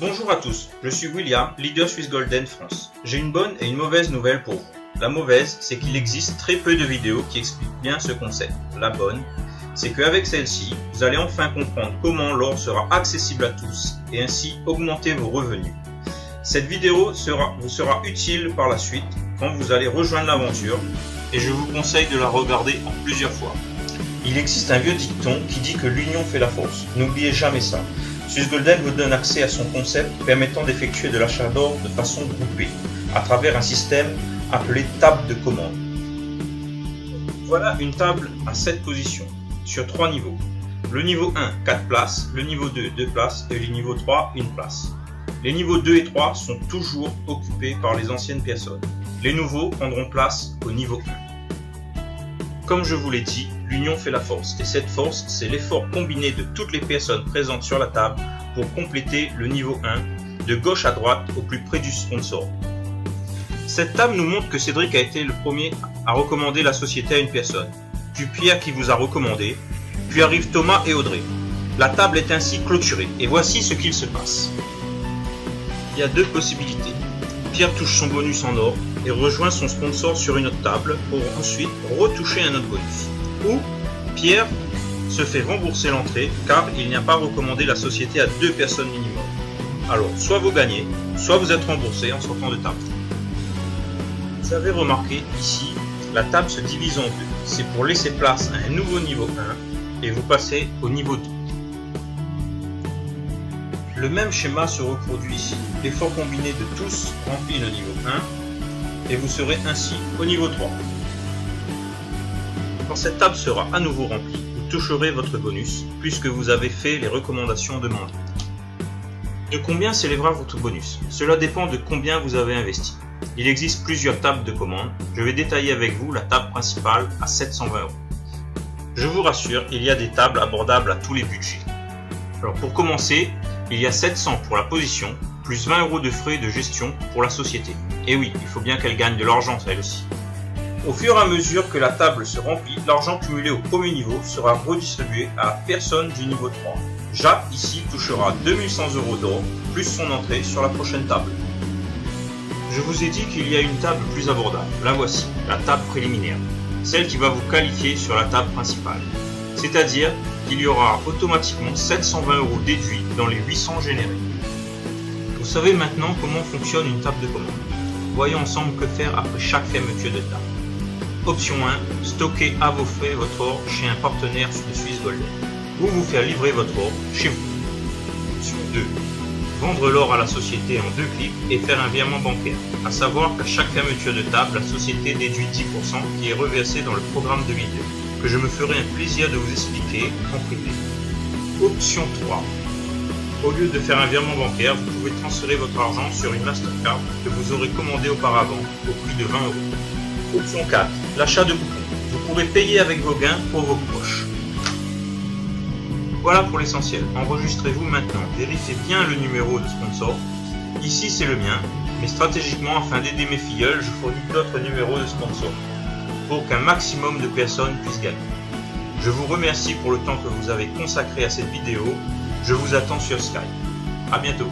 Bonjour à tous, je suis William, leader Swiss Golden France. J'ai une bonne et une mauvaise nouvelle pour vous. La mauvaise, c'est qu'il existe très peu de vidéos qui expliquent bien ce concept. La bonne, c'est qu'avec celle-ci, vous allez enfin comprendre comment l'or sera accessible à tous et ainsi augmenter vos revenus. Cette vidéo vous sera utile par la suite quand vous allez rejoindre l'aventure et je vous conseille de la regarder en plusieurs fois. Il existe un vieux dicton qui dit que l'union fait la force. N'oubliez jamais ça. Swiss Golden vous donne accès à son concept permettant d'effectuer de l'achat d'or de façon groupée, à travers un système appelé table de commande. Voilà une table à 7 positions, sur 3 niveaux. Le niveau 1, 4 places, le niveau 2, 2 places et le niveau 3, 1 place. Les niveaux 2 et 3 sont toujours occupés par les anciennes personnes. Les nouveaux prendront place au niveau 1. Comme je vous l'ai dit, l'union fait la force, et cette force, c'est l'effort combiné de toutes les personnes présentes sur la table pour compléter le niveau 1, de gauche à droite au plus près du sponsor. Cette table nous montre que Cédric a été le premier à recommander la société à une personne, puis Pierre qui vous a recommandé, puis arrivent Thomas et Audrey. La table est ainsi clôturée, et voici ce qu'il se passe. Il y a deux possibilités. Pierre touche son bonus en or et rejoint son sponsor sur une autre table pour ensuite retoucher un autre bonus. Ou Pierre se fait rembourser l'entrée car il n'y a pas recommandé la société à 2 personnes minimum. Alors soit vous gagnez, soit vous êtes remboursé en sortant de table. Vous avez remarqué ici, la table se divise en deux. C'est pour laisser place à un nouveau niveau 1 et vous passez au niveau 2. Le même schéma se reproduit ici. L'effort combiné de tous remplit le niveau 1 et vous serez ainsi au niveau 3. Quand cette table sera à nouveau remplie, vous toucherez votre bonus puisque vous avez fait les recommandations demandées. De combien s'élèvera votre bonus? Cela dépend de combien vous avez investi. Il existe plusieurs tables de commande. Je vais détailler avec vous la table principale à 720 €. Je vous rassure, il y a des tables abordables à tous les budgets. Alors pour commencer, il y a 700 pour la position, plus 20 € de frais de gestion pour la société. Et oui, il faut bien qu'elle gagne de l'argent elle aussi. Au fur et à mesure que la table se remplit, l'argent cumulé au premier niveau sera redistribué à la personne du niveau 3. Jacques ici touchera 2100 € d'or, plus son entrée sur la prochaine table. Je vous ai dit qu'il y a une table plus abordable. La voici, la table préliminaire. Celle qui va vous qualifier sur la table principale. C'est-à-dire qu'il y aura automatiquement 720 € déduits dans les 800 générés. Vous savez maintenant comment fonctionne une table de commande. Voyons ensemble que faire après chaque fermeture de table. Option 1. Stocker à vos frais votre or chez un partenaire de Swiss Golden. Ou vous faire livrer votre or chez vous. Option 2. Vendre l'or à la société en 2 clics et faire un virement bancaire. À savoir qu'à chaque fermeture de table, la société déduit 10% qui est reversé dans le programme de vidéo, que je me ferai un plaisir de vous expliquer en privé. Option 3. Au lieu de faire un virement bancaire, vous pouvez transférer votre argent sur une Mastercard que vous aurez commandée auparavant au prix de 20 €. Option 4. L'achat de coupons. Vous pourrez payer avec vos gains pour vos poches. Voilà pour l'essentiel. Enregistrez-vous maintenant. Vérifiez bien le numéro de sponsor. Ici c'est le mien, mais stratégiquement afin d'aider mes filleuls, je fournis d'autres numéros de sponsor pour qu'un maximum de personnes puissent gagner. Je vous remercie pour le temps que vous avez consacré à cette vidéo. Je vous attends sur Skype. À bientôt.